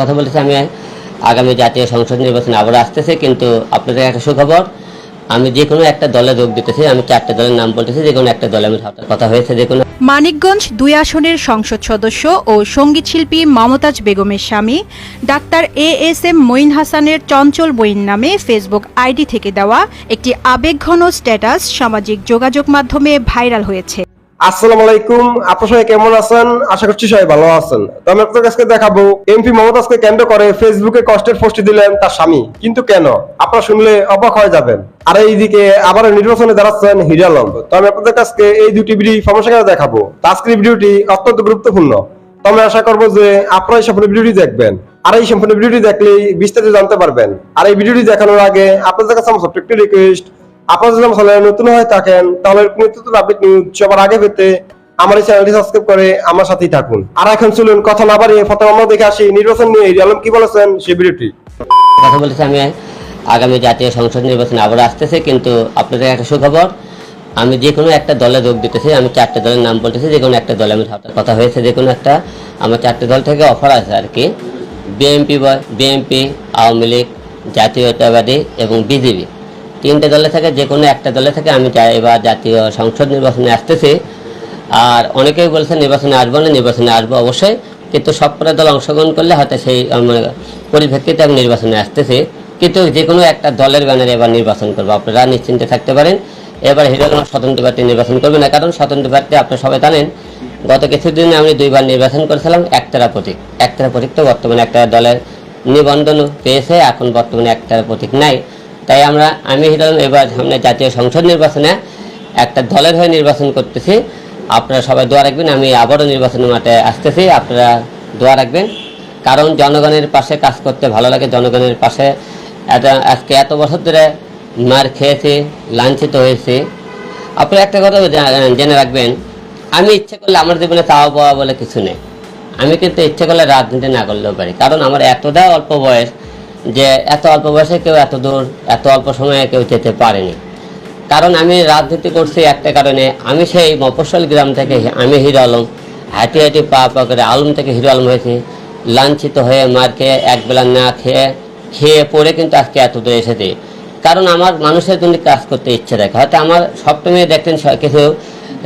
কথা বলেছি আমি আগামী জাতীয় সংসদ নির্বাচনে আবার আসতেছে, কিন্তু আপনাদের একটা সুখবর, আমি যে কোনো একটা দলে যোগ দিতেছি। আমি 4টে দলের নাম বলতেছি, যে কোনো একটা দলে আমি কথা হয়েছে যে কোনো। মানিকগঞ্জ 2 আসনের সংসদ সদস্য ও সঙ্গীতশিল্পী মমতাজ বেগমের স্বামী ডাক্তার এএসএম মঈন হাসানের চঞ্চল বইন নামে ফেসবুক আইডি থেকে দেওয়া একটি আবেগঘন স্ট্যাটাস সামাজিক যোগাযোগ মাধ্যমে ভাইরাল হয়েছে। আসসালামু আলাইকুম, আপনারা সবাই কেমন আছেন? আশা করছি সবাই ভালো আছেন। তো আমি আপনাদের কাছে দেখাবো এমপি মমতাজকে কেন্দ্র করে ফেসবুকে কষ্টের পোস্ট দিলেন তার স্বামী, কিন্তু কেন? আপনারা শুনলে অবাক হয়ে যাবেন। আর এইদিকে আবার নির্বাচনে দাঁড়াচ্ছেন হিরো আলম। তো আমি আপনাদের কাছে এই দুটি ভিডিও ইনফরমেশন দেখাবো। আজকের ভিডিওটি অত্যন্ত গুরুত্বপূর্ণ। তো আমি আশা করবো যে আপনারা এই সম্পূর্ণ ভিডিওটি দেখবেন, আর এই সম্পূর্ণ ভিডিওটি দেখলেই বিস্তারিত জানতে পারবেন। আর এই ভিডিওটি দেখানোর আগে আপনাদের কাছে আমার ছোট্ট একটি রিকোয়েস্ট, আপনারা যদি চ্যানেলে নতুন হয় থাকেন তাহলে নতুন আপডেট নিউজ সবার আগে পেতে আমার এই চ্যানেলটি সাবস্ক্রাইব করে আমার সাথেই থাকুন। আর এখন চলুন কথা না বাড়িয়ে প্রথমে আমরা দেখে আসি নির্বাচন নিয়ে হিরো আলম কি বলেছেন সেই ভিডিওটি। কথা বলেছি আমি আগামী জাতীয় সংসদ নির্বাচনে আবার আসতেছে, কিন্তু আপনাদের একটা সুখবর, আমি যে কোনো একটা দলে যোগ দিতেছি। আমি 4টে দলের নাম বলতেছি, যে কোনো একটা দলে আমি কথা হয়েছে যে কোনো একটা। আমার 4টে দল থেকে অফার আছে আর কি, বিএনপি, আওয়ামী লীগ, জাতীয়তাবাদী এবং বিজেপি। 3টে দলে থেকে যে কোনো একটা দলে থেকে আমি এবার জাতীয় সংসদ নির্বাচনে আসতেছি। আর অনেকেই বলছে নির্বাচনে আসবো না, নির্বাচনে আসবো অবশ্যই, কিন্তু সবকটা দল অংশগ্রহণ করলে হয়তো সেই পরিপ্রেক্ষিতে আমি নির্বাচনে আসতেছি। কিন্তু যে কোনো একটা দলের ব্যানারে এবার নির্বাচন করবো, আপনারা নিশ্চিন্তে থাকতে পারেন। এবার হিরো আলম স্বতন্ত্র প্রার্থী নির্বাচন করবে না, কারণ স্বতন্ত্র প্রার্থী আপনারা সবাই জানেন গত কিছুদিনে আমি 2বার নির্বাচন করেছিলাম। একতারা প্রতীক তো বর্তমানে একটা দলের নিবন্ধন পেয়েছে, এখন বর্তমানে একতারা প্রতীক নাই। তাই আমি হিরো আলম এবার সামনে জাতীয় সংসদ নির্বাচনে একটা দলের হয়ে নির্বাচন করতেছি। আপনারা সবাই দোয়া রাখবেন, আমি আবারও নির্বাচনের মাঠে আসতেছি, আপনারা দোয়া রাখবেন। কারণ জনগণের পাশে কাজ করতে ভালো লাগে, জনগণের পাশে আজকে এত বছর ধরে মার খেয়েছি, লাঞ্ছিত হয়েছি। আপনারা একটা কথা জেনে রাখবেন, আমি ইচ্ছে করলে আমার জীবনে চাওয়া পাওয়া বলে কিছু নেই। আমি কিন্তু ইচ্ছে করলে রাজনীতি না করলেও পারি, কারণ আমার এতটা অল্প বয়স যে এত অল্প বয়সে কেউ এত দূর এত অল্প সময়ে কেউ যেতে পারেনি। কারণ আমি রাজনীতি করছি একটা কারণে, আমি সেই মফস্বল গ্রাম থেকে আমি হিরো আলম হাঁটি হাঁটি পা করে আলম থেকে হিরো আলম হয়েছি, লাঞ্ছিত হয়ে মার খেয়ে একবেলা না খেয়ে পড়ে কিন্তু আজকে এত দূরে এসেছি। কারণ আমার মানুষের জন্য কাজ করতে ইচ্ছে থাকে। হয়তো আমার সবসময় দেখতেন কিছু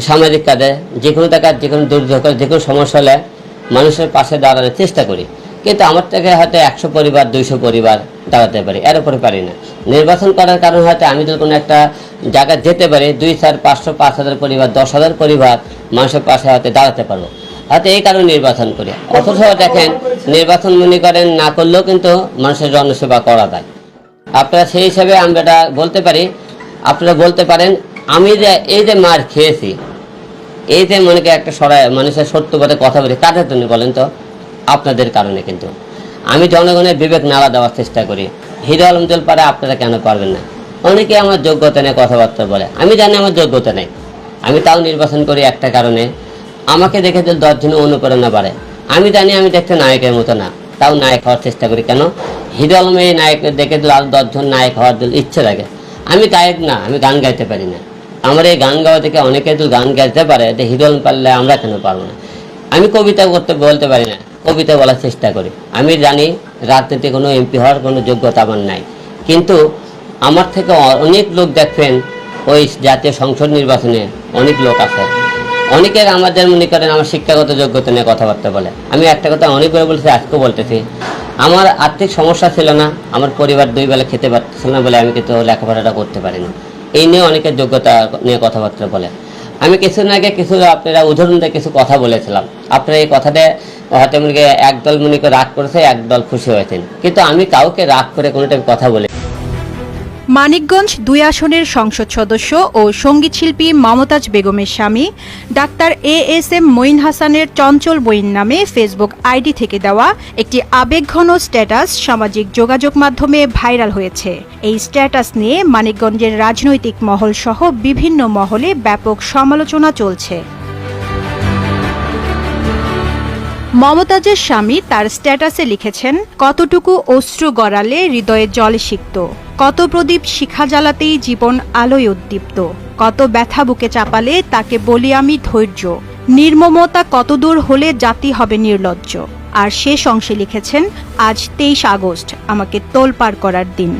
সামাজিক কাজে যে কোনো টাকার যে কোনো দুর্যোগ যে কোনো সমস্যা হলে মানুষের পাশে দাঁড়ানোর চেষ্টা করি, কিন্তু আমার থেকে হয়তো 100 পরিবার 200 পরিবার দাঁড়াতে পারি, এর উপরে পারি না। নির্বাচন করার কারণে হয়তো আমি যদি কোনো একটা জায়গায় যেতে পারি 2, 4, 500, 5,000 পরিবার 10,000 পরিবার মানুষের পাশে হয়তো দাঁড়াতে পারবো, হয়তো এই কারণে নির্বাচন করি। অথচ দেখেন নির্বাচন মনে করেন না করলেও কিন্তু মানুষের জনসেবা করা যায়। আপনারা সেই হিসাবে আমি এটা বলতে পারি, আপনারা বলতে পারেন আমি যে এই যে মার খেয়েছি, এই যে মনে করি একটা মানুষের সত্য কথা কথা বলি, কাদের জন্য বলেন তো? আপনাদের কারণে। কিন্তু আমি জনগণের বিবেক নাড়া দেওয়ার চেষ্টা করি। হিরো আলম জল পারে, আপনারা কেন পারবেন না? অনেকে আমার যোগ্যতা নিয়ে কথাবার্তা বলে, আমি জানি আমার যোগ্যতা নেই, আমি তাও নির্বাচন করি একটা কারণে, আমাকে দেখে যদি 10 জনের অনুপ্রেরণা বাড়ে। আমি জানি আমি দেখতে নায়কের মতো না, তাও নায়ক হওয়ার চেষ্টা করি। কেন? হিরো আলম এই নায়ক দেখে দিল আরো 10 জন নায়ক হওয়ার ইচ্ছে লাগে। আমি গায়ক না, আমি গান গাইতে পারি না। আমার এই গান গাওয়া থেকে অনেকে যদি গান গাইতে পারে, হিরো আলম পারলে আমরা কেন পারবো না? আমি কবিতা বলতে পারি না, কবিতা বলার চেষ্টা করি। আমি জানি রাজনীতি কোনো এমপি হওয়ার কোনো যোগ্যতা আমার নাই, কিন্তু আমার থেকে অনেক লোক দেখবেন ওই জাতীয় সংসদ নির্বাচনে অনেক লোক আছে। অনেকের আমাদের মনে করেন আমার শিক্ষাগত যোগ্যতা নিয়ে কথাবার্তা বলে। আমি একটা কথা অনেকবার বলছি, আজকেও বলতেছি, আমার আর্থিক সমস্যা ছিল না, আমার পরিবার 2 বেলা খেতে পারছিল না বলে আমি কিন্তু লেখাপড়াটা করতে পারিনি। এই নিয়ে অনেকের যোগ্যতা নিয়ে কথাবার্তা বলে। আমি কিছুদিন আগে আপনারা উদাহরণ দিয়ে কিছু কথা বলেছিলাম, আপনারা এই কথাটা হয়তো একদল মনে করে রাগ করেছে, একদল খুশি হয়েছেন, কিন্তু আমি কাউকে রাগ করে কোনোটা কথা বলে। মানিকগঞ্জ 2 আসনের সংসদ সদস্য ও সঙ্গীতশিল্পী মমতাজ বেগমের স্বামী ডাক্তার এএসএম মঈন হাসানের চঞ্চল বইন নামে ফেসবুক আইডি থেকে দেওয়া একটি আবেগঘন স্ট্যাটাস সামাজিক যোগাযোগ মাধ্যমে ভাইরাল হয়েছে। এই স্ট্যাটাস নিয়ে মানিকগঞ্জের রাজনৈতিক মহল সহ বিভিন্ন মহলে ব্যাপক সমালোচনা চলছে। মমতাজের স্বামী তার স্ট্যাটাসে লিখেছেন, কতটুকু অশ্রু গড়ালে হৃদয়ে জলে সিক্ত, কত প্রদীপ শিখা জ্বালাতেই জীবন আলোয় উদ্দীপ্ত, কত ব্যথা বুকে চাপালে তাকে বলি আমি ধৈর্য, নির্মমতা কতদূর হলে জাতি হবে নির্লজ্জ, আর শেষ অংশে লিখেছেন, আজ 23 আগস্ট, আমাকে তোলপাড় করার দিন।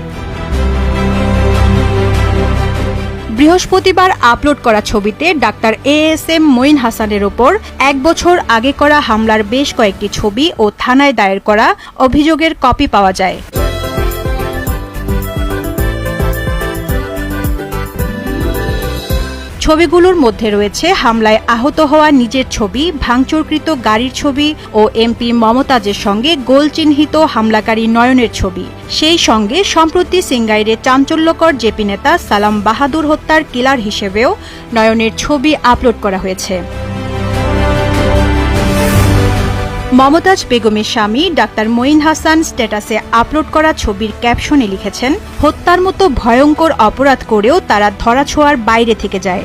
বৃহস্পতিবার আপলোড করা ছবিতে ডাক্তার ASM মঈন হাসানের ওপর 1 বছর আগে করা হামলার বেশ কয়েকটি ছবি ও থানায় দায়ের করা অভিযোগের কপি পাওয়া যায়। ছবিগুলোর মধ্যে রয়েছে হামলায় আহত হওয়া নিজের ছবি, ভাঙচুরকৃত গাড়ির ছবি ও এমপি মমতাজের সঙ্গে গোল চিহ্নিত হামলাকারী নয়নের ছবি। সেই সঙ্গে সম্প্রতি সিঙ্গাইরে চাঞ্চল্যকর জেপি নেতা সালাম বাহাদুর হত্যার কিলার হিসেবেও নয়নের ছবি আপলোড করা হয়েছে। মমতাজ বেগমের স্বামী ডাক্তার মঈন হাসান স্ট্যাটাসে আপলোড করা ছবির ক্যাপশনে লিখেছেন, হত্যার মতো ভয়ঙ্কর অপরাধ করেও তারা ধরাছোঁয়ার বাইরে থেকে যায়।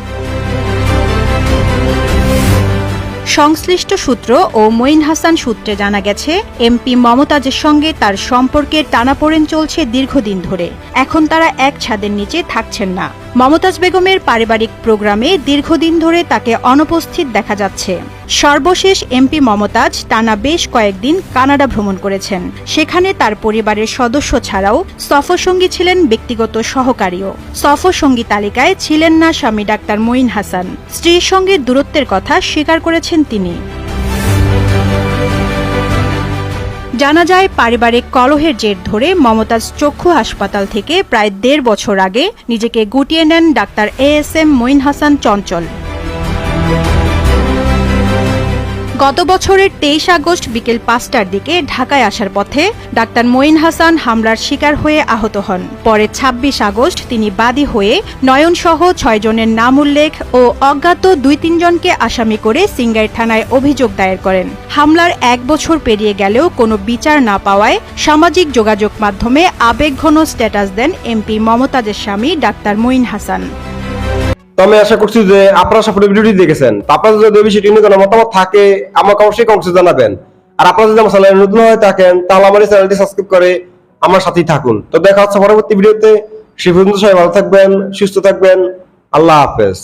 সংশ্লিষ্ট সূত্র ও মঈন হাসান সূত্রে জানা গেছে, এমপি মমতাজের সঙ্গে তার সম্পর্কের টানাপোড়েন চলছে দীর্ঘদিন ধরে। এখন তারা এক ছাদের নিচে থাকছেন না। মমতাজ বেগমের পারিবারিক প্রোগ্রামে দীর্ঘদিন ধরে তাকে অনুপস্থিত দেখা যাচ্ছে। সর্বশেষ এমপি মমতাজ টানা বেশ কয়েকদিন কানাডা ভ্রমণ করেছেন। সেখানে তার পরিবারের সদস্য ছাড়াও সফরসঙ্গী ছিলেন ব্যক্তিগত সহকারীও। সফরসঙ্গী তালিকায় ছিলেন না স্বামী ডাক্তার মঈন হাসান। স্ত্রীর সঙ্গে দূরত্বের কথা স্বীকার করেছেন তিনি। জানা যায়, পারিবারিক কলহের জের ধরে মমতাজ চক্ষু হাসপাতাল থেকে প্রায় 1.5 বছর আগে নিজেকে গুটিয়ে নেন ডাক্তার ASM মঈন হাসান চঞ্চল। গত বছরের 23 আগস্ট বিকেল 5টার দিকে ঢাকায় আসার পথে ডাক্তার মঈন হাসান হামলার শিকার হয়ে আহত হন। পরে 26 আগস্ট তিনি বাদী হয়ে নয়নসহ 6 জনের নাম উল্লেখ ও অজ্ঞাত 2-3 জনকে আসামি করে সিঙ্গাইর থানায় অভিযোগ দায়ের করেন। হামলার 1 বছর পেরিয়ে গেলেও কোনো বিচার না পাওয়ায় সামাজিক যোগাযোগ মাধ্যমে আবেগঘন স্ট্যাটাস দেন এমপি মমতাজের স্বামী ডাক্তার মঈন হাসান। তো আমি আশা করছি যে আপনারা সব ভিডিওটি দেখেছেন। তো আপনাদের যদি বিষয়টি নিয়ে কোনো মতামত থাকে আমাকে অবশ্যই কমেন্টে জানাবেন। আর আপনারা যদি আমার চ্যানেলে নতুন হয়ে থাকেন তাহলে আমার এই চ্যানেলটি সাবস্ক্রাইব করে আমার সাথেই থাকুন। তো দেখা হচ্ছে পরবর্তী ভিডিওতে। সে পর্যন্ত সবাই ভালো থাকবেন, সুস্থ থাকবেন। আল্লাহ হাফেজ।